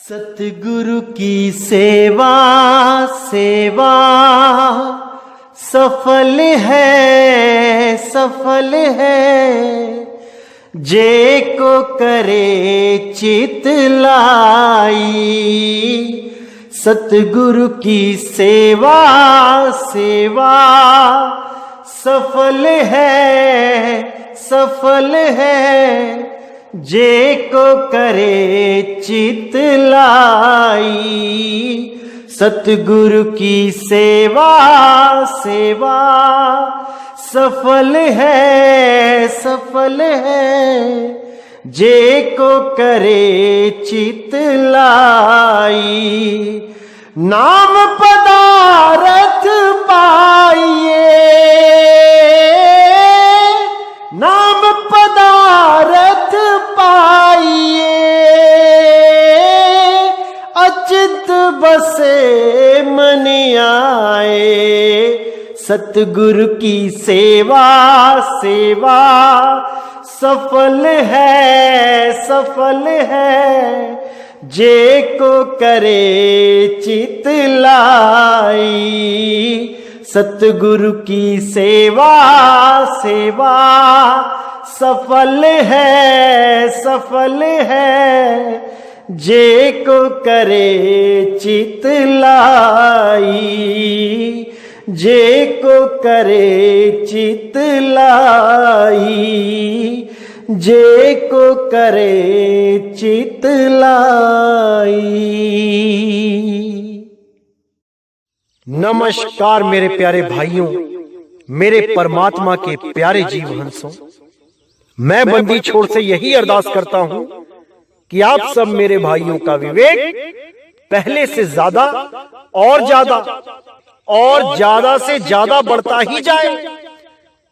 सतगुरु की सेवा सेवा सफल है जे को करे चित लाई। सतगुरु की सेवा सेवा सफल है जे को करे चित लाई। सतगुरु की सेवा सेवा सफल है जे को करे चित लाई। नाम पदारथ पाइए, नाम पदारथ पाइए, अचित बसे मन आए। सतगुरु की सेवा सेवा सफल है जे को करे चित लाई। सतगुरु की सेवा सेवा सफल है जे को करे चित लाई। जे को करे चित लाई, जे को करे चित लाई। नमस्कार मेरे प्यारे भाइयों, मेरे परमात्मा के प्यारे जीव हंसों। मैं बंदी छोड़ से यही अरदास करता हूं कि आप सब मेरे भाइयों का विवेक पहले से ज्यादा और ज्यादा से ज्यादा बढ़ता ही जाए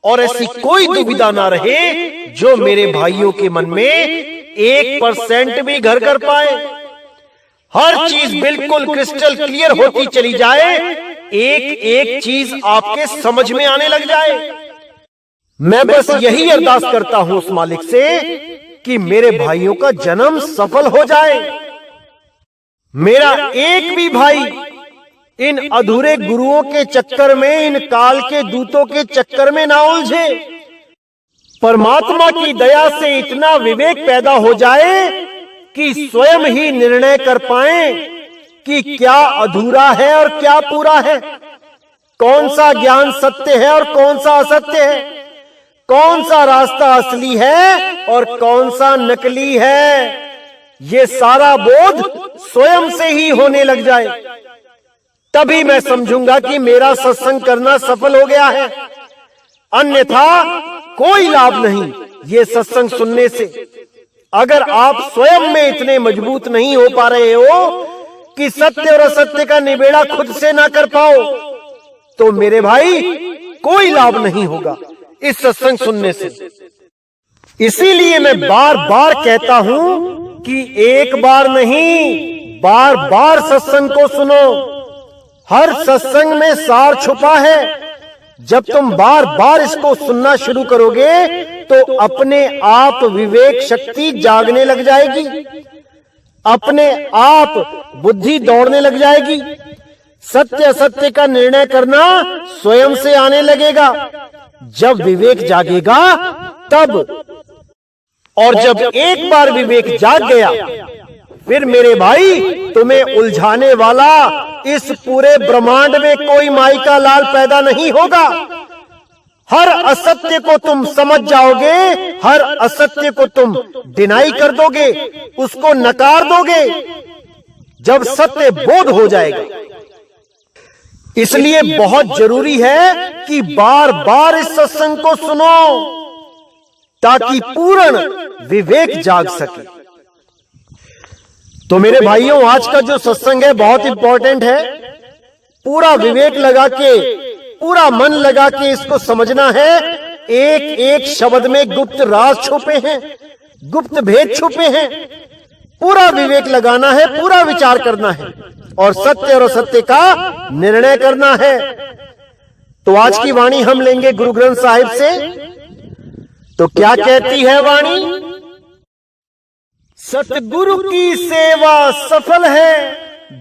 और ऐसी कोई दुविधा ना रहे जो मेरे भाइयों के मन में 1% भी घर कर पाए। हर चीज बिल्कुल क्रिस्टल क्लियर होती चली जाए, एक एक चीज आपके समझ में आने लग जाए। मैं बस यही अरदास करता हूं उस मालिक से कि मेरे भाइयों का जन्म सफल हो जाए। मेरा एक भी भाई इन अधूरे गुरुओं के चक्कर में, इन काल के दूतों के चक्कर में ना उलझे। परमात्मा की दया से इतना विवेक पैदा हो जाए कि स्वयं ही निर्णय कर पाएं कि क्या अधूरा है और क्या पूरा है, कौन सा ज्ञान सत्य है और कौन सा असत्य है, कौन सा रास्ता असली है और कौन सा नकली है। ये सारा बोध स्वयं से ही होने लग जाए, तभी मैं समझूंगा कि मेरा सत्संग करना सफल हो गया है। अन्यथा कोई लाभ नहीं ये सत्संग सुनने से। अगर आप स्वयं में इतने मजबूत नहीं हो पा रहे हो कि सत्य और असत्य का निबेड़ा खुद से ना कर पाओ, तो मेरे भाई कोई लाभ नहीं होगा इस सत्संग सुनने से। इसीलिए मैं बार बार कहता हूं कि एक बार नहीं, बार बार सत्संग को सुनो। हर सत्संग में सार छुपा है। जब तुम बार बार इसको सुनना शुरू करोगे तो अपने आप विवेक शक्ति जागने लग जाएगी, अपने आप बुद्धि दौड़ने लग जाएगी। सत्य असत्य का निर्णय करना स्वयं से आने लगेगा। जब विवेक जागेगा तब, और जब एक बार विवेक जाग गया फिर मेरे भाई तुम्हें उलझाने वाला इस पूरे ब्रह्मांड में कोई माई का लाल पैदा नहीं होगा। हर असत्य को तुम समझ जाओगे, हर असत्य को तुम डिनाई कर दोगे, उसको नकार दोगे जब सत्य बोध हो जाएगा। इसलिए बहुत जरूरी है कि बार बार इस सत्संग को सुनो ताकि पूर्ण विवेक जाग सके। तो मेरे भाइयों, आज का जो सत्संग है बहुत इंपॉर्टेंट है। पूरा विवेक लगा के, पूरा मन लगा के इसको समझना है। एक एक शब्द में गुप्त राज छुपे हैं, गुप्त भेद छुपे हैं। पूरा विवेक लगाना है, पूरा विचार करना है और सत्य और असत्य का निर्णय करना है। तो आज की वाणी हम लेंगे गुरु ग्रंथ साहिब से। तो क्या कहती है वाणी? सतगुरु की सेवा सफल है,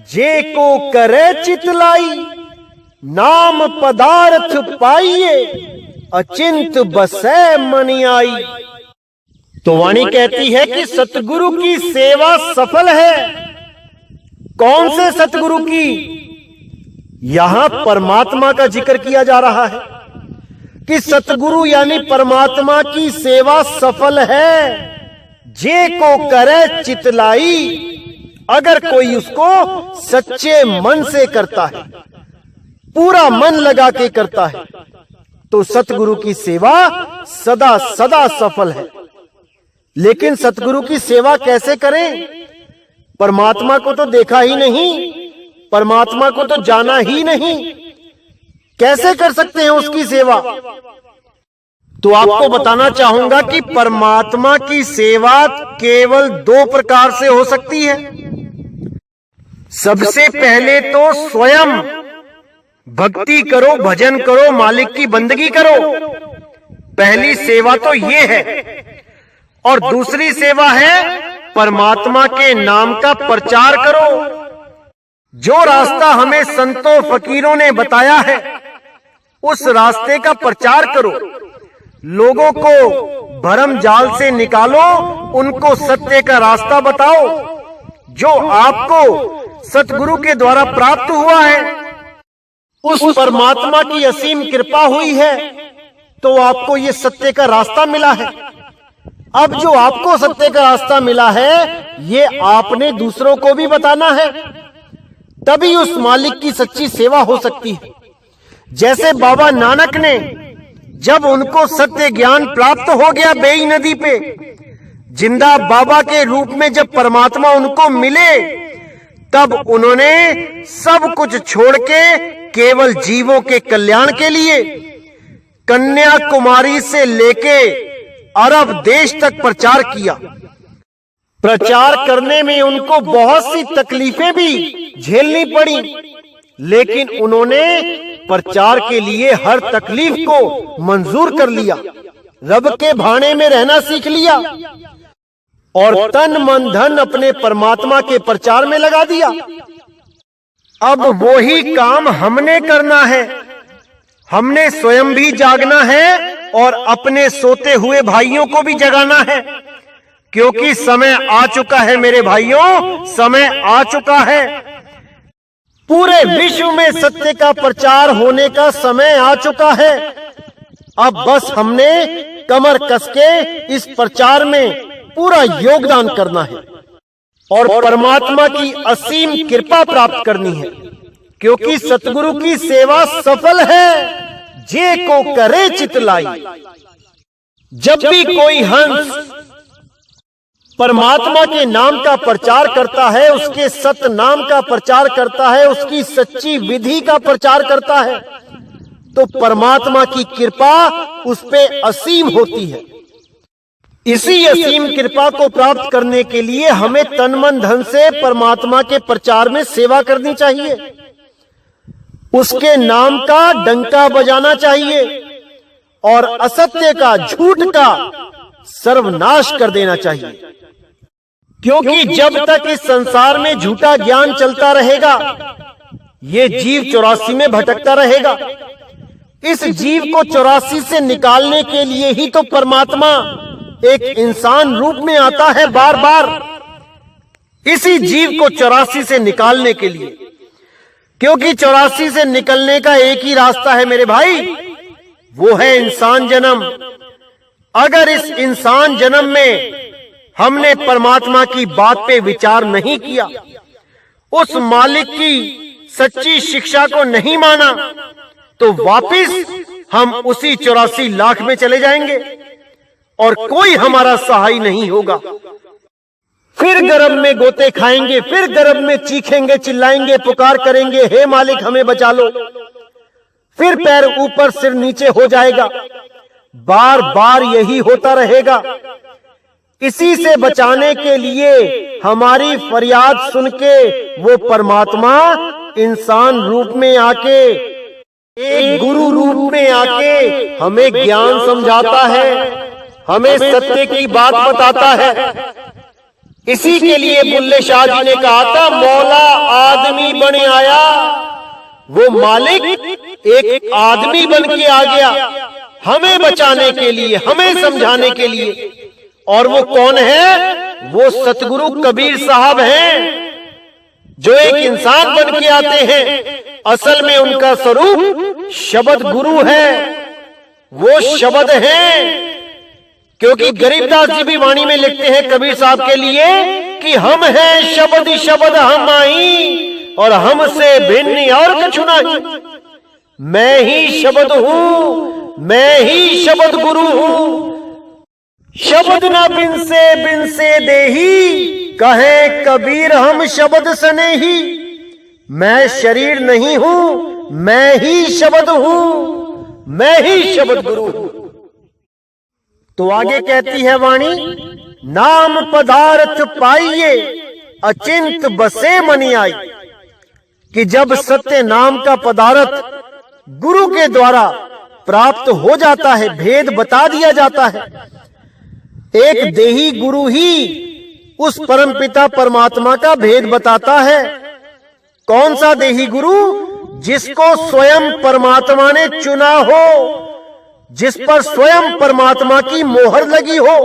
जे को करे चितलाई। नाम पदार्थ पाइए, अचिंत बसै मनि आई। तो वाणी कहती है कि सतगुरु की सेवा सफल है। कौन से सतगुरु की? यहां परमात्मा का जिक्र किया जा रहा है कि सतगुरु यानी परमात्मा की सेवा सफल है। जे को करे चितलाई, अगर कोई उसको सच्चे मन से करता है, पूरा मन लगा के करता है, तो सतगुरु की सेवा सदा सदा सफल है। लेकिन सतगुरु की सेवा कैसे करें? परमात्मा को तो देखा ही नहीं, परमात्मा को तो जाना ही नहीं, कैसे कर सकते हैं उसकी सेवा? तो आपको बताना चाहूंगा कि परमात्मा की सेवा केवल दो प्रकार से हो सकती है। सबसे पहले तो स्वयं भक्ति करो, भजन करो, मालिक की बंदगी करो। पहली सेवा तो ये है। और दूसरी सेवा है परमात्मा के नाम का प्रचार करो। जो रास्ता हमें संतों फकीरों ने बताया है, उस रास्ते का प्रचार करो। लोगों को भरम जाल से निकालो, उनको सत्य का रास्ता बताओ जो आपको सतगुरु के द्वारा प्राप्त हुआ है। उस परमात्मा की असीम कृपा हुई है तो आपको ये सत्य का रास्ता मिला है। अब जो आपको सत्य का रास्ता मिला है, ये आपने दूसरों को भी बताना है, तभी उस मालिक की सच्ची सेवा हो सकती है। जैसे बाबा नानक ने, जब उनको सत्य ज्ञान प्राप्त हो गया बेई नदी पे, जिंदा बाबा के रूप में जब परमात्मा उनको मिले, तब उन्होंने सब कुछ छोड़ के केवल जीवों के कल्याण के लिए कन्याकुमारी से लेके अरब देश तक प्रचार किया। प्रचार करने में उनको बहुत सी तकलीफें भी झेलनी पड़ी, लेकिन उन्होंने प्रचार के लिए हर तकलीफ को मंजूर कर लिया, रब के भाने में रहना सीख लिया और तन मन धन अपने परमात्मा के प्रचार में लगा दिया। अब वही काम हमने करना है। हमने स्वयं भी जागना है और अपने सोते हुए भाइयों को भी जगाना है, क्योंकि समय आ चुका है मेरे भाइयों, समय आ चुका है। पूरे विश्व में सत्य का प्रचार होने का समय आ चुका है। अब बस हमने कमर कस के इस प्रचार में पूरा योगदान करना है और परमात्मा की असीम कृपा प्राप्त करनी है, क्योंकि सतगुरु की सेवा सफल है, जे को करे चितलाई। जब भी कोई हंस परमात्मा के नाम का प्रचार करता है, उसके सत्य नाम का प्रचार करता है, उसकी सच्ची विधि का प्रचार करता है, तो परमात्मा की कृपा उस पे असीम होती है। इसी असीम कृपा को प्राप्त करने के लिए हमें तन मन धन से परमात्मा के प्रचार में सेवा करनी चाहिए, उसके नाम का डंका बजाना चाहिए और असत्य का, झूठ का सर्वनाश कर देना चाहिए। क्योंकि जब तक इस संसार में झूठा ज्ञान चलता रहेगा, ये जीव 84 में भटकता रहेगा। इस जीव को 84 से निकालने के लिए ही तो परमात्मा एक इंसान रूप में आता है बार बार, इसी जीव को 84 से निकालने के लिए। क्योंकि 84 से निकलने का एक ही रास्ता है मेरे भाई, वो है इंसान जन्म। अगर इस इंसान जन्म में हमने परमात्मा की बात पे विचार नहीं किया, उस मालिक की सच्ची शिक्षा को नहीं माना, तो वापिस हम उसी 84 लाख में चले जाएंगे और कोई हमारा सहाय नहीं होगा। फिर गर्भ में गोते खाएंगे, फिर गर्भ में चीखेंगे, चिल्लाएंगे, पुकार करेंगे, हे मालिक हमें बचा लो। फिर पैर ऊपर सिर नीचे हो जाएगा, बार बार यही होता रहेगा। इसी से बचाने के लिए हमारी फरियाद सुन के वो परमात्मा इंसान रूप में आके, एक गुरु रूप में आके हमें ज्ञान समझाता है, हमें सत्य की बात बताता है। इसी के लिए बुल्ले शाह जी ने कहा था, मौला आदमी बन आया। वो मालिक एक आदमी बन के आ गया हमें बचाने के लिए, हमें समझाने के लिए। और वो कौन है? वो सतगुरु कबीर साहब हैं, जो एक इंसान बन के आते हैं। असल में उनका स्वरूप शब्द गुरु है, वो शब्द हैं। क्योंकि गरीबदास जी भी वाणी में लिखते हैं कबीर साहब के लिए कि हम हैं शब्द शब्द हम आई, और हमसे भिन्न और कछु नहीं। मैं ही शब्द हूं, मैं ही शब्द गुरु हूं। शब्द न बिन से देही, कहे कबीर हम शब्द सने ही। मैं शरीर नहीं हूं, मैं ही शब्द हूं, मैं ही शब्द गुरु हूं। तो आगे कहती है वाणी, नाम पदार्थ पाइए अचिंत बसे मनि आई। कि जब सत्य नाम का पदार्थ गुरु के द्वारा प्राप्त हो जाता है, भेद बता दिया जाता है। एक देही गुरु ही उस परमपिता परमात्मा का भेद बताता है। कौन सा देही गुरु? जिसको स्वयं परमात्मा ने चुना हो, जिस पर स्वयं परमात्मा की मोहर लगी हो।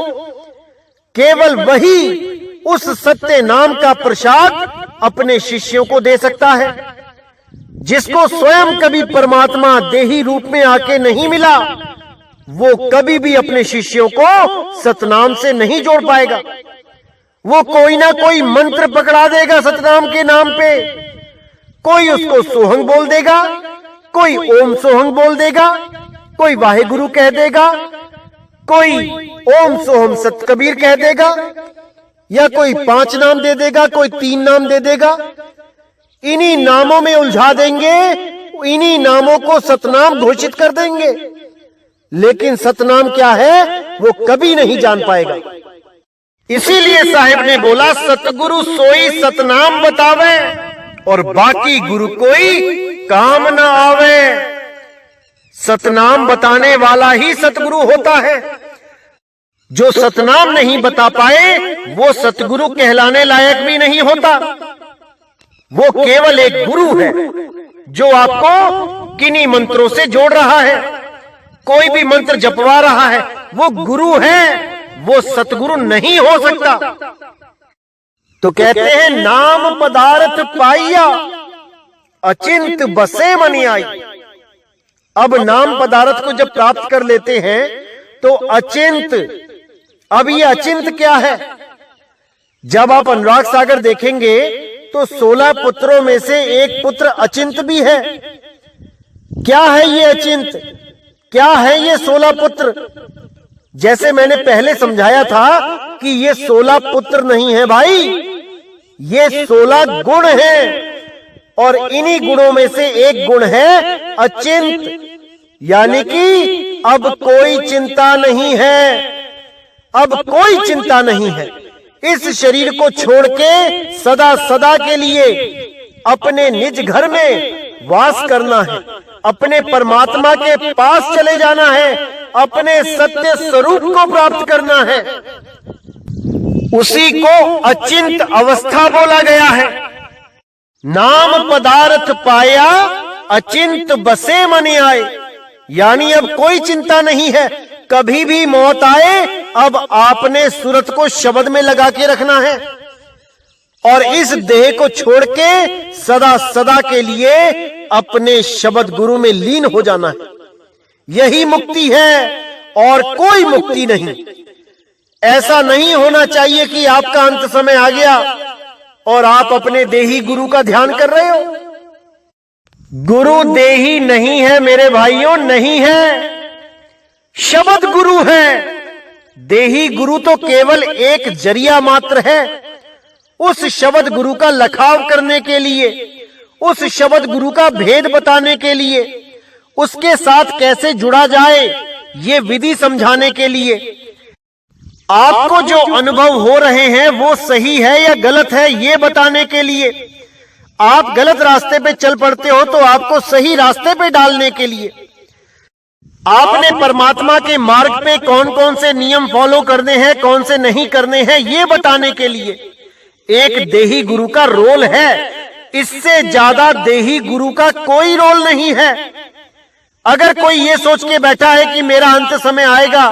केवल वही उस सत्य नाम का प्रसाद अपने शिष्यों को दे सकता है। जिसको स्वयं कभी परमात्मा देही रूप में आके नहीं मिला, वो कभी भी अपने शिष्यों को सतनाम से नहीं जोड़ पाएगा। वो कोई ना कोई मंत्र पकड़ा देगा सतनाम के नाम पे। कोई उसको सोहंग बोल देगा, कोई ओम सोहंग बोल देगा, कोई वाहेगुरु कह देगा, कोई ओम सोहम सत कबीर कह देगा, या कोई 5 नाम दे देगा, कोई 3 नाम दे देगा। इन्हीं नामों में उलझा देंगे, इन्हीं नामों को सतनाम घोषित कर देंगे। लेकिन सतनाम क्या है वो कभी नहीं जान पाएगा। इसीलिए साहिब ने बोला, सतगुरु सोई सतनाम बतावे, और बाकी गुरु कोई काम न आवे। सतनाम बताने वाला ही सतगुरु होता है। जो सतनाम नहीं बता पाए वो सतगुरु कहलाने लायक भी नहीं होता। वो केवल एक गुरु है जो आपको किन्हीं मंत्रों से जोड़ रहा है। कोई भी मंत्र जपवा रहा है, वो गुरु है, वो सतगुरु नहीं हो सकता। तो कहते हैं, नाम पदार्थ पाइया अचिंत बसे मनि आई। अब नाम पदार्थ को जब प्राप्त कर लेते हैं तो अचिंत, अब ये अचिंत क्या है? जब आप अनुराग सागर देखेंगे तो 16 पुत्रों में से एक पुत्र अचिंत भी है। क्या है ये अचिंत? क्या है ये 16 पुत्र? जैसे मैंने पहले समझाया था कि ये 16 पुत्र नहीं है भाई, ये 16 गुण हैं। और इन्हीं गुणों में से एक गुण है अचिंत, यानी कि अब कोई चिंता नहीं है, अब कोई चिंता नहीं है। इस शरीर को छोड़ के सदा सदा के लिए अपने निज घर में वास करना है, अपने परमात्मा के पास चले जाना है, अपने सत्य स्वरूप को प्राप्त करना है। उसी को अचिंत अवस्था बोला गया है। नाम पदार्थ पाया अचिंत बसे मनि आए, यानी अब कोई चिंता नहीं है। कभी भी मौत आए, अब आपने सूरत को शब्द में लगा के रखना है और इस देह को छोड़ के सदा सदा के लिए अपने शब्द गुरु में लीन हो जाना है। यही मुक्ति है और कोई मुक्ति नहीं। ऐसा नहीं होना चाहिए कि आपका अंत समय आ गया और आप अपने देही गुरु का ध्यान कर रहे हो। गुरु देही नहीं है मेरे भाइयों, नहीं है, शब्द गुरु है। देही गुरु तो केवल एक जरिया मात्र है उस शब्द गुरु का लखाव करने के लिए, उस शब्द गुरु का भेद बताने के लिए, उसके साथ कैसे जुड़ा जाए ये विधि समझाने के लिए। आपको जो अनुभव हो रहे हैं वो सही है या गलत है ये बताने के लिए। आप गलत रास्ते पे चल पड़ते हो तो आपको सही रास्ते पे डालने के लिए। आपने परमात्मा के मार्ग पे कौन कौन से नियम फॉलो करने हैं, कौन से नहीं करने हैं, ये बताने के लिए एक देही गुरु का रोल है। इससे ज्यादा देही गुरु का कोई रोल नहीं है। अगर कोई ये सोच के बैठा है कि मेरा अंत समय आएगा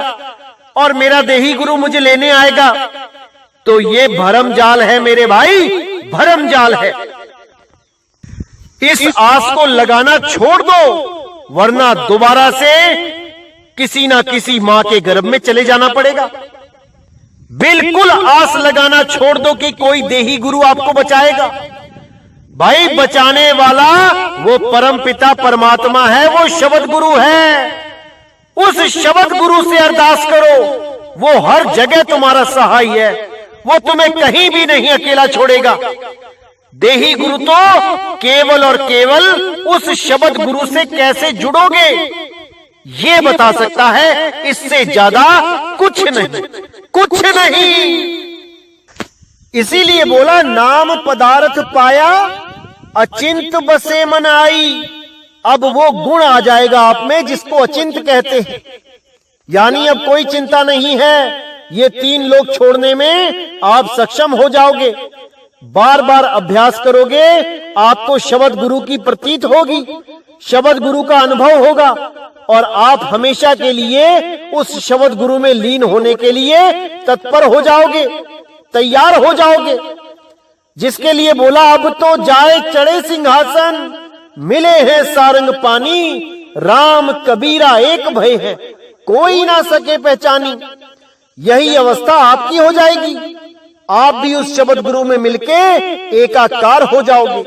और मेरा देही गुरु मुझे लेने आएगा, तो ये भरम जाल है मेरे भाई, भरम जाल है। इस आस को लगाना छोड़ दो, वरना दोबारा से किसी ना किसी मां के गर्भ में चले जाना पड़ेगा। बिल्कुल आस लगाना छोड़ दो कि कोई देही गुरु आपको बचाएगा। भाई बचाने वाला वो परम पिता परमात्मा है, वो शब्द गुरु है। उस शब्द गुरु से अरदास करो, वो हर जगह तुम्हारा सहाय है, वो तुम्हें कहीं भी नहीं अकेला छोड़ेगा। देही गुरु तो केवल और केवल उस शब्द गुरु से कैसे जुड़ोगे ये बता सकता है, इससे ज्यादा कुछ नहीं, कुछ नहीं। इसीलिए बोला नाम पदार्थ पाया अचिंत बसे मन आई। अब वो गुण आ जाएगा आप में जिसको अचिंत कहते हैं, यानी अब कोई चिंता नहीं है। ये 3 लोग छोड़ने में आप सक्षम हो जाओगे। बार बार अभ्यास करोगे, आपको शब्द गुरु की प्रतीत होगी, शब्द गुरु का अनुभव होगा और आप हमेशा के लिए उस शब्द गुरु में लीन होने के लिए तत्पर हो जाओगे, तैयार हो जाओगे। जिसके लिए बोला अब तो जाए चढ़े सिंहासन, मिले हैं सारंग पानी, राम कबीरा एक भय है, कोई ना सके पहचानी। यही अवस्था आपकी हो जाएगी। आप भी उस शब्द गुरु में मिलके एकाकार हो जाओगे।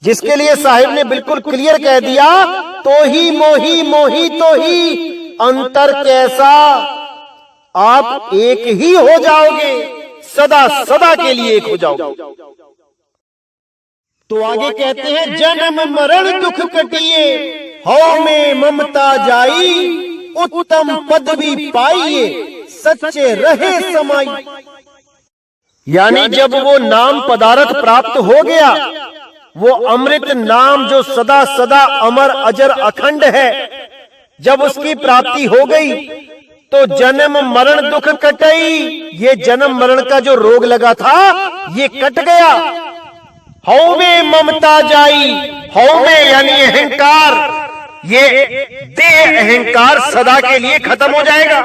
जिसके लिए साहिब ने बिल्कुल क्लियर कह दिया, तो ही मोही मोही तो ही अंतर कैसा। आप एक ही हो जाओगे, सदा सदा के लिए एक हो जाओगे। तो आगे कहते हैं जन्म मरण दुख कटिए, हौ में ममता जाई, उत्तम पदवी पाइए, सच्चे रहे समाई। यानी जब वो नाम पदार्थ प्राप्त हो गया, वो अमृत नाम जो सदा सदा अमर अजर अखंड है, जब उसकी प्राप्ति हो गई तो जन्म मरण दुख कटई। ये जन्म मरण का जो रोग लगा था ये कट गया। हौ में ममता जाई, हौ में यानी अहंकार, ये देह अहंकार सदा के लिए खत्म हो जाएगा।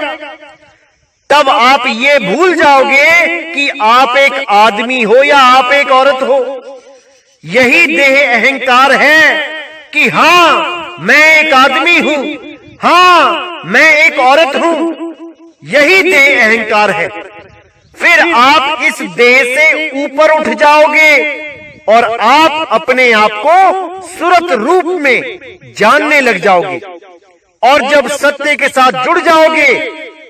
तब आप ये भूल जाओगे कि आप एक आदमी हो या आप एक औरत हो। यही देह अहंकार है कि हाँ मैं एक आदमी हूं, हाँ मैं एक औरत हूं, यही देह अहंकार है। फिर आप इस देह से ऊपर उठ जाओगे और आप अपने आप को सूरत रूप में जानने लग जाओगे। और जब सत्य के साथ जुड़ जाओगे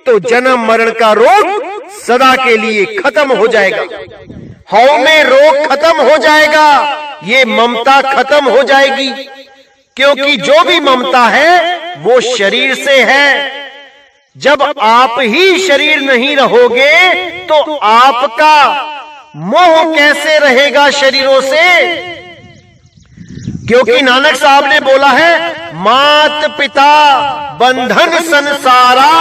तो जन्म मरण का रोग सदा के लिए खत्म हो जाएगा। हौ में रोग खत्म हो जाएगा, ये ममता खत्म हो जाएगी। क्योंकि जो भी ममता है वो शरीर से है। जब आप ही शरीर नहीं रहोगे तो आपका मोह कैसे रहेगा शरीरों से। क्योंकि नानक साहब ने बोला है मात पिता बंधन संसारा,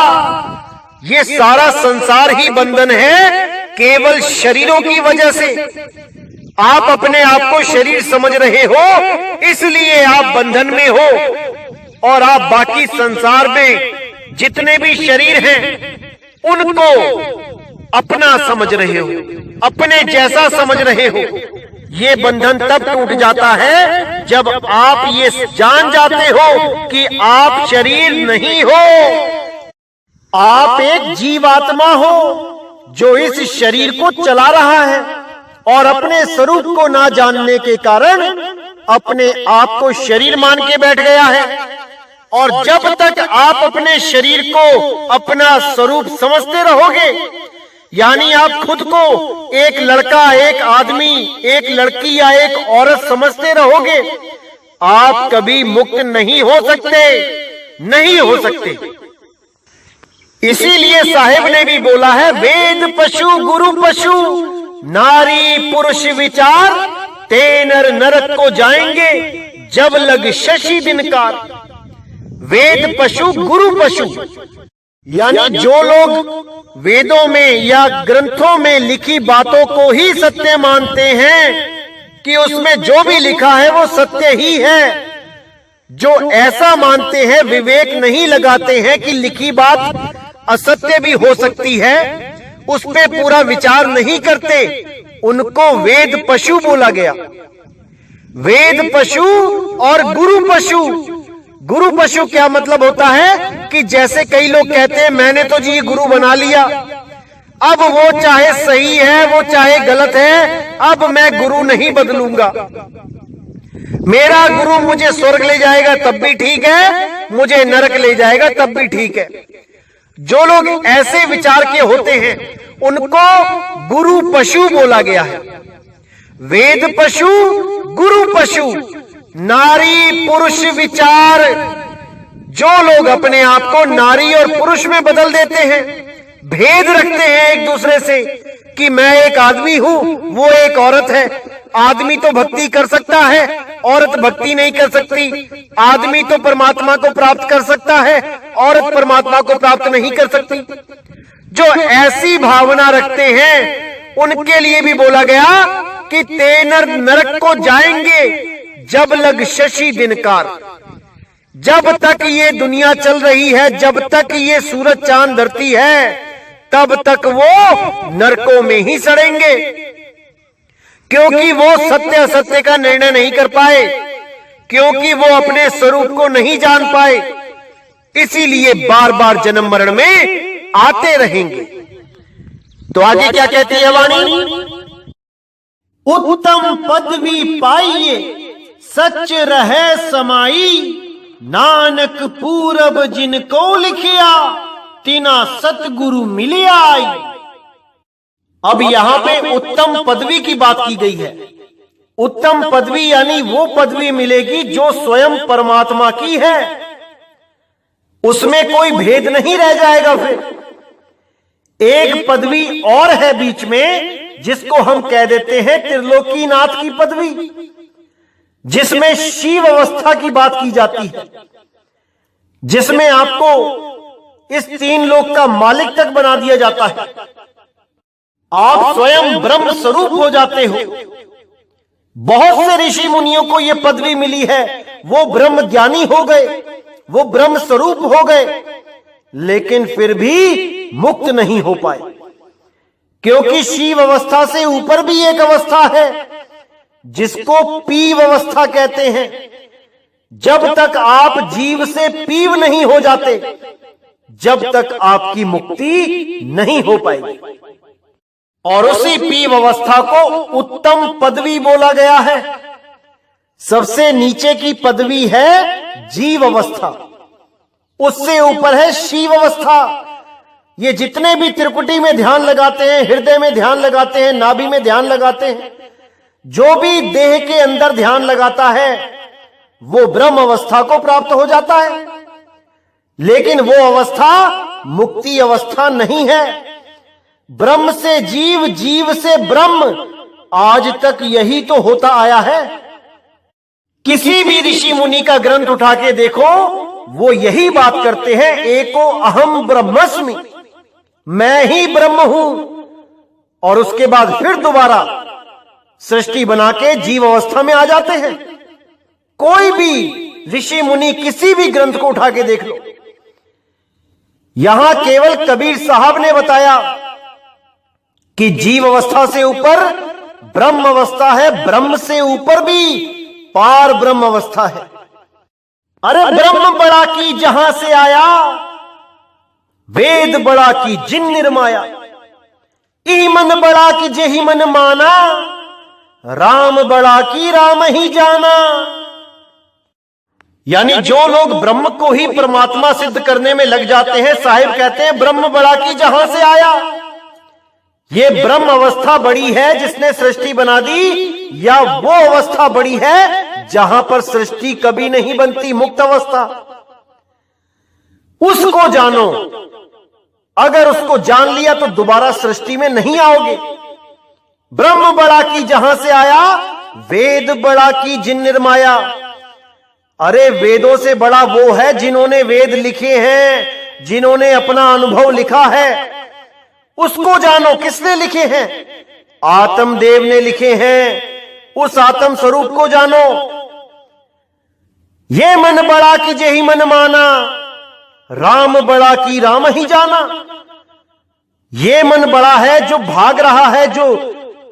ये सारा संसार ही बंधन है केवल शरीरों की वजह से। आप अपने आप को शरीर समझ रहे हो इसलिए आप बंधन में हो, और आप बाकी संसार में जितने भी शरीर हैं उनको अपना समझ रहे हो, अपने जैसा समझ रहे हो। ये बंधन तब टूट जाता है जब आप ये जान जाते हो कि आप शरीर नहीं हो, आप एक जीवात्मा हो जो इस शरीर को चला रहा है और अपने स्वरूप को ना जानने के कारण अपने आप को शरीर मान के बैठ गया है। और जब तक आप अपने शरीर को अपना स्वरूप समझते रहोगे, यानी आप खुद को एक लड़का, एक आदमी, एक लड़की या एक औरत समझते रहोगे, आप कभी मुक्त नहीं हो सकते, नहीं हो सकते। इसीलिए साहिब ने भी बोला है वेद पशु गुरु पशु, नारी पुरुष विचार, ते नर नरक को जाएंगे जब लग शशि दिनकार। वेद पशु गुरु पशु, यानी जो लोग वेदों में या ग्रंथों में लिखी बातों को ही सत्य मानते हैं कि उसमें जो भी लिखा है वो सत्य ही है, जो ऐसा मानते हैं, विवेक नहीं लगाते हैं कि लिखी बात असत्य भी हो सकती है, उस पे पूरा विचार नहीं करते, उनको वेद पशु बोला गया। वेद पशु और गुरु पशु। गुरु पशु क्या मतलब होता है कि जैसे कई लोग कहते हैं मैंने तो जी गुरु बना लिया, अब वो चाहे सही है वो चाहे गलत है, अब मैं गुरु नहीं बदलूंगा, मेरा गुरु मुझे स्वर्ग ले जाएगा तब भी ठीक है, मुझे नरक ले जाएगा तब भी ठीक है। जो लोग ऐसे विचार के होते हैं उनको गुरु पशु बोला गया है। वेद पशु गुरु पशु, नारी पुरुष विचार। जो लोग अपने आप को नारी और पुरुष में बदल देते हैं, भेद रखते हैं एक दूसरे से कि मैं एक आदमी हूं वो एक औरत है, आदमी तो भक्ति कर सकता है औरत भक्ति नहीं कर सकती, आदमी तो परमात्मा को प्राप्त कर सकता है औरत परमात्मा को प्राप्त नहीं कर सकती, जो ऐसी भावना रखते हैं उनके लिए भी बोला गया कि ते नरक को जाएंगे जब लग शशि दिनकार। जब तक ये दुनिया चल रही है, जब तक ये सूरज चांद धरती है, तब तक वो नरकों में ही सड़ेंगे, क्योंकि वो सत्य असत्य का निर्णय नहीं कर पाए, क्योंकि वो अपने स्वरूप को नहीं जान पाए, इसीलिए बार बार जन्म मरण में आते रहेंगे। तो आगे क्या कहती है वाणी? उत्तम पदवी पाइए सच रहे समाई, नानक पूरब जिनको लिखिया तिना सतगुरु मिलिया आई। अब यहां पे उत्तम पदवी की बात की गई है। उत्तम पदवी यानी वो पदवी मिलेगी जो स्वयं परमात्मा की है, उसमें कोई भेद नहीं रह जाएगा। फिर एक पदवी और है बीच में जिसको हम कह देते हैं त्रिलोकीनाथ की पदवी, जिसमें शिव अवस्था की बात की जाती है, जिसमें आपको इस तीन लोक का मालिक तक बना दिया जाता है, आप स्वयं ब्रह्म स्वरूप हो जाते हो। बहुत से ऋषि मुनियों को यह पदवी मिली है, वो ब्रह्म ज्ञानी हो गए, वो ब्रह्म स्वरूप हो गए, लेकिन फिर भी मुक्त नहीं हो पाए, क्योंकि शिव अवस्था से ऊपर भी एक अवस्था है जिसको पीव अवस्था कहते हैं। जब तक आप जीव से पीव नहीं हो जाते, जब तक आपकी मुक्ति नहीं हो पाएगी। और उसी पीव अवस्था को उत्तम पदवी बोला गया है। सबसे नीचे की पदवी है जीव अवस्था, उससे ऊपर है शिव अवस्था। ये जितने भी त्रिपुटी में ध्यान लगाते हैं, हृदय में ध्यान लगाते हैं, नाभि में ध्यान लगाते हैं, जो भी देह के अंदर ध्यान लगाता है वो ब्रह्म अवस्था को प्राप्त हो जाता है, लेकिन वो अवस्था मुक्ति अवस्था नहीं है। ब्रह्म से जीव, जीव से ब्रह्म, आज तक यही तो होता आया है। किसी भी ऋषि मुनि का ग्रंथ उठा के देखो, वो यही बात करते हैं, एको अहम ब्रह्मस्मि, मैं ही ब्रह्म हूं। और उसके बाद फिर दोबारा सृष्टि बना के जीव अवस्था में आ जाते हैं। कोई भी ऋषि मुनि किसी भी ग्रंथ को उठा के देख लो, यहां केवल कबीर साहब ने बताया कि जीव अवस्था से ऊपर ब्रह्म अवस्था है, ब्रह्म से ऊपर भी पार ब्रह्म अवस्था है। अरे ब्रह्म बड़ा की जहां से आया, वेद बड़ा की जिन निर्माया, ई मन बड़ा की जेहि मन माना, राम बड़ा की राम ही जाना। यानी जो लोग ब्रह्म को ही परमात्मा सिद्ध करने में लग जाते हैं, साहिब कहते हैं ब्रह्म बड़ा की जहां से आया। ये ब्रह्म अवस्था बड़ी है जिसने सृष्टि बना दी, या वो अवस्था बड़ी है जहां पर सृष्टि कभी नहीं बनती, मुक्त अवस्था। उसको जानो, अगर उसको जान लिया तो दोबारा सृष्टि में नहीं आओगे। ब्रह्म बड़ा की जहां से आया, वेद बड़ा की जिन निर्माया। अरे वेदों से बड़ा वो है जिन्होंने वेद लिखे हैं, जिन्होंने अपना अनुभव लिखा है। उसको जानो, किसने लिखे हैं? आत्मदेव ने लिखे हैं। उस आत्म स्वरूप को जानो। ये मन बड़ा कि जेहि मन माना, राम बड़ा कि राम ही जाना। ये मन बड़ा है जो भाग रहा है, जो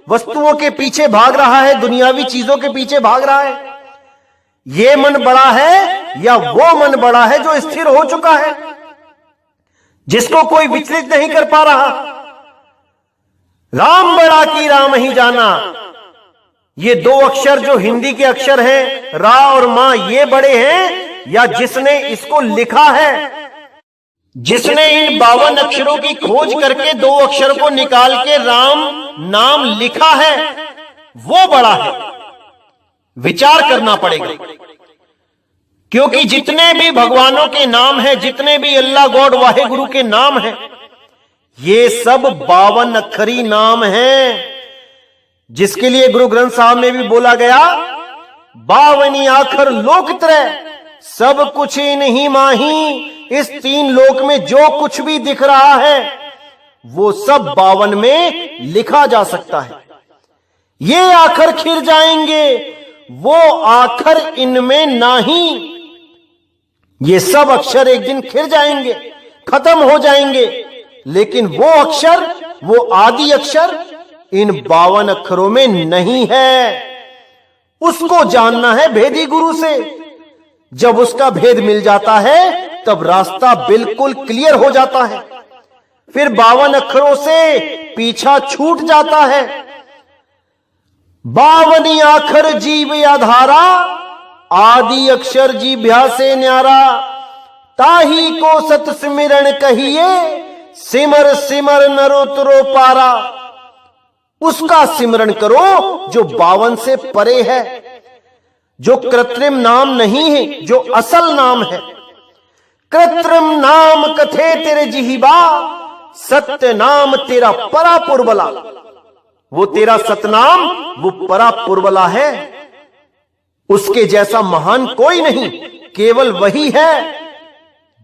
वस्तुओं के पीछे भाग रहा है, दुनियावी चीजों के पीछे भाग रहा है। ये मन बड़ा है या वो मन बड़ा है जो स्थिर हो चुका है, जिसको कोई विचलित नहीं कर पा रहा। राम बड़ा कि राम ही जाना। ये दो अक्षर जो हिंदी के अक्षर हैं, रा और मां, ये बड़े हैं या जिसने इसको लिखा है? जिसने इन 52 अक्षरों की खोज करके दो अक्षर को निकाल के राम नाम लिखा है, वो बड़ा है। विचार करना पड़ेगा, क्योंकि जितने भी भगवानों के नाम हैं, जितने भी अल्लाह गॉड वाहे गुरु के नाम हैं, ये सब 52 अक्षरी नाम हैं, जिसके लिए गुरु ग्रंथ साहब में भी बोला गया, 52 आखर लोक त्रय सब कुछ नहीं माही। इस 3 लोक में जो कुछ भी दिख रहा है वो सब 52 में लिखा जा सकता है। ये आखर खिर जाएंगे, वो आखर इनमें नाही। ये सब अक्षर एक दिन खिर जाएंगे, खत्म हो जाएंगे, लेकिन वो अक्षर, वो आदि अक्षर इन 52 अक्षरों में नहीं है। उसको जानना है भेदी गुरु से। जब उसका भेद मिल जाता है तब रास्ता बिल्कुल क्लियर हो जाता है। फिर 52 अक्षरों से पीछा छूट जाता है। 52 आखर जीव आधारा, आदि अक्षर जीभ्या से न्यारा। ताही को सत सिमरन कहिए, सिमर सिमर नरोतरो पारा। उसका सिमरन करो जो 52 से परे है, जो कृत्रिम नाम नहीं है, जो असल नाम है। कृत्रिम नाम कथे तेरे जिहिबा, सत्य नाम तेरा परा पुरबला। वो तेरा सतनाम, वो परा पुरबला है। उसके जैसा महान कोई नहीं, केवल वही है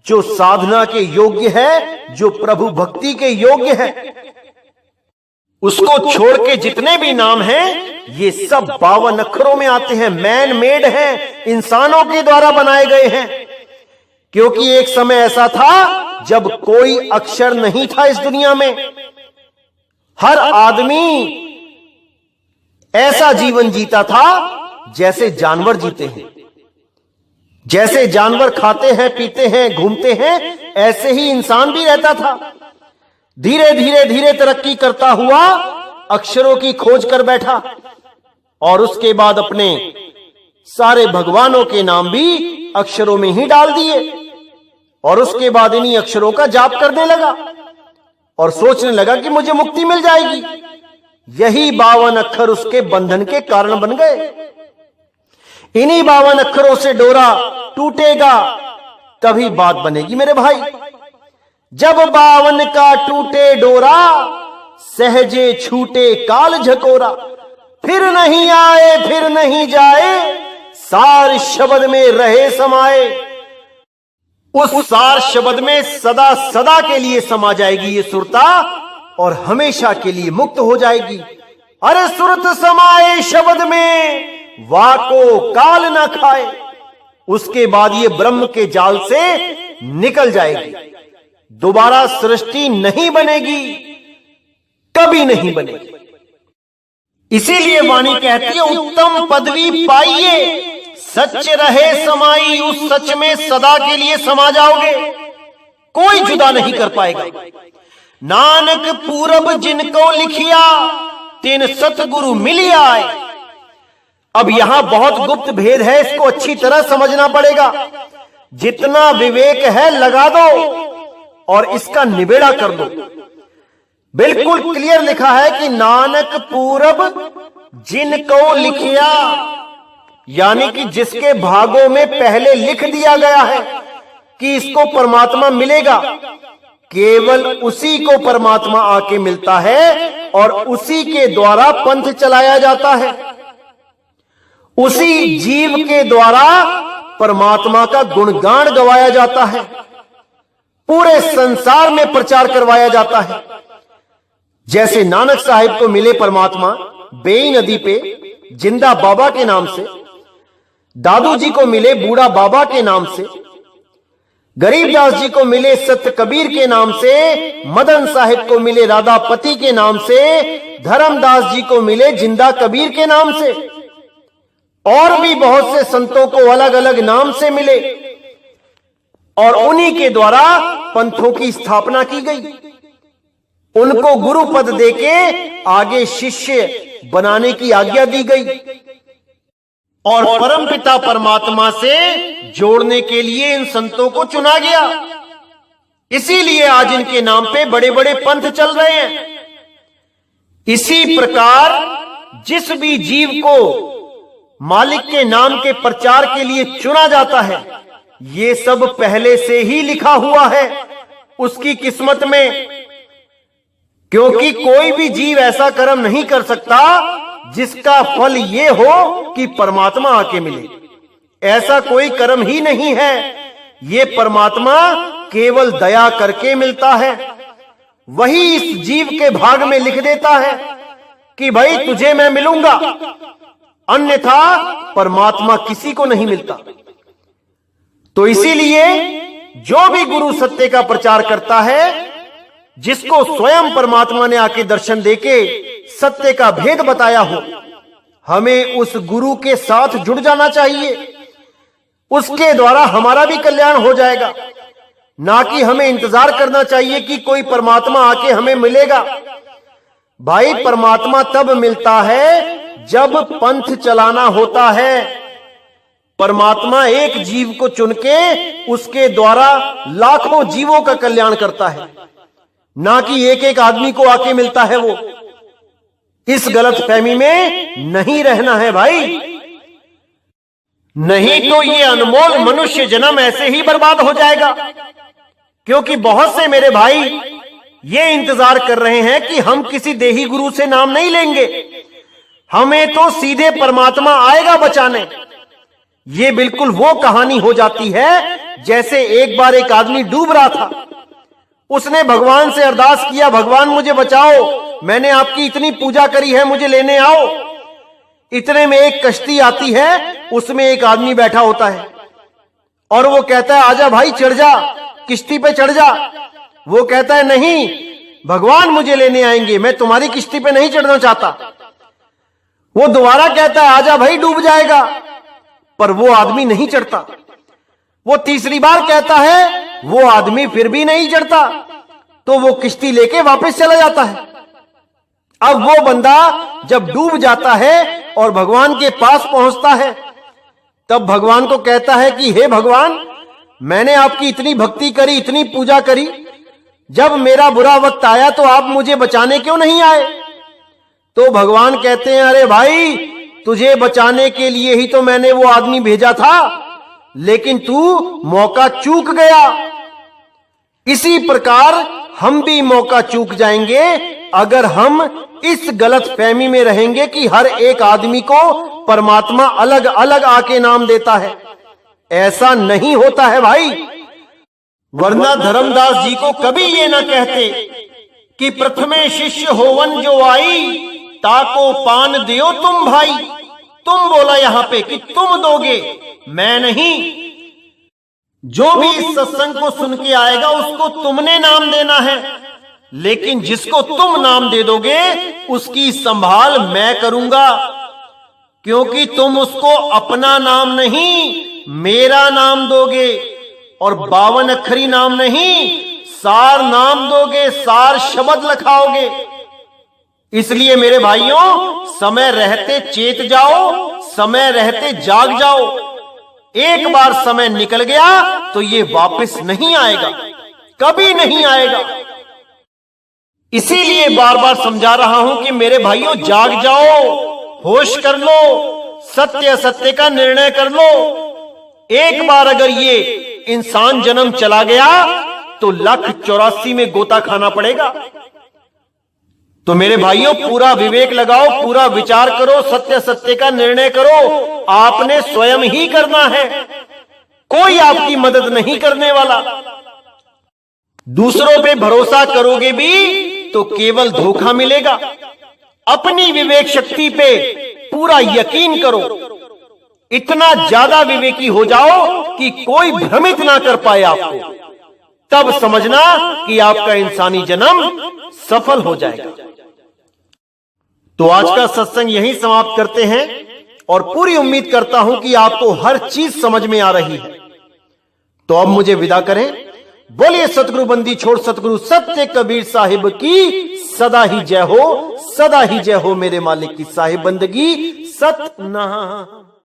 जो साधना के योग्य है, जो प्रभु भक्ति के योग्य है। उसको छोड़ के जितने भी नाम हैं, ये सब 52 अक्षरों में आते हैं, मैन मेड हैं, इंसानों के द्वारा बनाए गए हैं। क्योंकि एक समय ऐसा था जब कोई अक्षर नहीं था इस दुनिया में। हर आदमी ऐसा जीवन जीता था जैसे जानवर जीते हैं। जैसे जानवर खाते हैं, पीते हैं, घूमते हैं, ऐसे ही इंसान भी रहता था। धीरे धीरे धीरे तरक्की करता हुआ अक्षरों की खोज कर बैठा, और उसके बाद अपने सारे भगवानों के नाम भी अक्षरों में ही डाल दिए, और उसके बाद इन्हीं अक्षरों का जाप करने लगा और सोचने लगा कि मुझे मुक्ति मिल जाएगी। यही 52 अक्षर उसके बंधन के कारण बन गए। इन्हीं 52 अक्षरों से डोरा टूटेगा तभी बात बनेगी मेरे भाई। जब 52 का टूटे डोरा, सहजे छूटे काल झकोरा। फिर नहीं आए फिर नहीं जाए, सार शब्द में रहे समाए। उस सार शब्द में सदा सदा के लिए समा जाएगी ये सुरता, और हमेशा के लिए मुक्त हो जाएगी। अरे सुरत समाए शब्द में, वाको काल न खाए। उसके बाद ये ब्रह्म के जाल से निकल जाएगी। दोबारा सृष्टि नहीं बनेगी, कभी नहीं बनेगी। इसीलिए वाणी कहती है, उत्तम पदवी पाइए, सच रहे समाई। उस सच में सदा के लिए समा जाओगे, कोई जुदा नहीं कर पाएगा। नानक पूरब जिनको लिखिया, तिन सतगुरु मिलिया आए। अब यहां बहुत गुप्त भेद है, इसको अच्छी तरह समझना पड़ेगा। जितना विवेक है लगा दो और इसका निबेड़ा कर दो। बिल्कुल क्लियर लिखा है कि नानक पूरब जिनको लिखिया, यानी कि जिसके भागों में पहले लिख दिया गया है कि इसको परमात्मा मिलेगा, केवल उसी को परमात्मा आके मिलता है, और उसी के द्वारा पंथ चलाया जाता है। उसी जीव के द्वारा परमात्मा का गुणगान गवाया जाता है, पूरे संसार में प्रचार करवाया जाता है। जैसे नानक साहिब को मिले परमात्मा बेई नदी पे जिंदा बाबा के नाम से, दादू जी को मिले बूढ़ा बाबा के नाम से, गरीबदास जी को मिले सत कबीर के नाम से, मदन साहिब को मिले राधापति के नाम से, धर्मदास जी को मिले जिंदा कबीर के नाम से, और भी बहुत से संतों को अलग अलग नाम से मिले, और उन्हीं के द्वारा पंथों की स्थापना की गई। उनको गुरु पद देके आगे शिष्य बनाने की आज्ञा दी गई, और परमपिता परमात्मा से जोड़ने के लिए इन संतों को चुना गया। इसीलिए आज इनके नाम पे बड़े बड़े पंथ चल रहे हैं। इसी प्रकार जिस भी जीव को मालिक के नाम के प्रचार के लिए चुना जाता है, ये सब पहले से ही लिखा हुआ है उसकी किस्मत में, क्योंकि कोई भी जीव ऐसा कर्म नहीं कर सकता जिसका फल ये हो कि परमात्मा आके मिले। ऐसा कोई कर्म ही नहीं है। ये परमात्मा केवल दया करके मिलता है। वही इस जीव के भाग में लिख देता है कि भाई तुझे मैं मिलूंगा, अन्यथा परमात्मा किसी को नहीं मिलता। तो इसीलिए जो भी गुरु सत्य का प्रचार करता है, जिसको स्वयं परमात्मा ने आके दर्शन देके सत्य का भेद बताया हो, हमें उस गुरु के साथ जुड़ जाना चाहिए। उसके द्वारा हमारा भी कल्याण हो जाएगा, ना कि हमें इंतजार करना चाहिए कि कोई परमात्मा आके हमें मिलेगा। भाई परमात्मा तब मिलता है जब पंथ चलाना होता है। परमात्मा एक जीव को चुन के उसके द्वारा लाखों जीवों का कल्याण करता है, ना कि एक एक आदमी को आके मिलता है वो। इस गलत फहमी में नहीं रहना है भाई, नहीं तो ये अनमोल मनुष्य जन्म ऐसे ही बर्बाद हो जाएगा। क्योंकि बहुत से मेरे भाई ये इंतजार कर रहे हैं कि हम किसी देही गुरु से नाम नहीं लेंगे, हमें तो सीधे परमात्मा आएगा बचाने। ये बिल्कुल वो कहानी हो जाती है जैसे एक बार एक आदमी डूब रहा था, उसने भगवान से अरदास किया, भगवान मुझे बचाओ, मैंने आपकी इतनी पूजा करी है, मुझे लेने आओ। इतने में एक कश्ती आती है, उसमें एक आदमी बैठा होता है और वो कहता है आजा भाई चढ़ जा, किश्ती पे चढ़ जा। वो कहता है नहीं, भगवान मुझे लेने आएंगे, मैं तुम्हारी किश्ती पे नहीं चढ़ना चाहता। वो दोबारा कहता है आजा भाई डूब जाएगा, पर वो आदमी नहीं चढ़ता। वो तीसरी बार कहता है, वो आदमी फिर भी नहीं चढ़ता, तो वो किश्ती लेके वापस चला जाता है। अब वो बंदा जब डूब जाता है और भगवान के पास पहुंचता है, तब भगवान को कहता है कि हे भगवान, मैंने आपकी इतनी भक्ति करी, इतनी पूजा करी, जब मेरा बुरा वक्त आया तो आप मुझे बचाने क्यों नहीं आए? तो भगवान कहते हैं अरे भाई, तुझे बचाने के लिए ही तो मैंने वो आदमी भेजा था, लेकिन तू मौका चूक गया। इसी प्रकार हम भी मौका चूक जाएंगे अगर हम इस गलत फहमी में रहेंगे कि हर एक आदमी को परमात्मा अलग अलग आके नाम देता है। ऐसा नहीं होता है भाई, वरना धर्मदास जी को कभी ये ना कहते कि प्रथमे शिष्य होवन जो आई, ताको पान दियो तुम भाई। तुम बोला यहां पे कि तुम दोगे, मैं नहीं। जो भी इस सत्संग को सुन के आएगा उसको तुमने नाम देना है, लेकिन जिसको तुम नाम दे दोगे उसकी संभाल मैं करूंगा, क्योंकि तुम उसको अपना नाम नहीं मेरा नाम दोगे, और 52 अक्षरी नाम नहीं, सार नाम दोगे, सार शब्द लिखाओगे। इसलिए मेरे भाइयों, समय रहते चेत जाओ, समय रहते जाग जाओ। एक बार समय निकल गया तो ये वापस नहीं आएगा, कभी नहीं आएगा। इसीलिए बार बार समझा रहा हूं कि मेरे भाइयों जाग जाओ, होश कर लो, सत्य असत्य का निर्णय कर लो। एक बार अगर ये इंसान जन्म चला गया तो 1,84 में गोता खाना पड़ेगा। तो मेरे भाइयों पूरा विवेक लगाओ, पूरा विचार करो, सत्य सत्य का निर्णय करो। आपने स्वयं ही करना है, कोई आपकी मदद नहीं करने वाला। दूसरों पे भरोसा करोगे भी तो केवल धोखा मिलेगा। अपनी विवेक शक्ति पे पूरा यकीन करो। इतना ज्यादा विवेकी हो जाओ कि कोई भ्रमित ना कर पाए आपको। तब समझना कि आपका इंसानी जन्म सफल हो जाएगा। तो आज का सत्संग यहीं समाप्त करते हैं और पूरी उम्मीद करता हूं कि आपको हर चीज समझ में आ रही है। तो अब मुझे विदा करें। बोलिए सतगुरु बंदी छोड़ सतगुरु सत्य कबीर साहिब की सदा ही जय हो, सदा ही जय हो। मेरे मालिक की साहिब बंदगी सतनाम।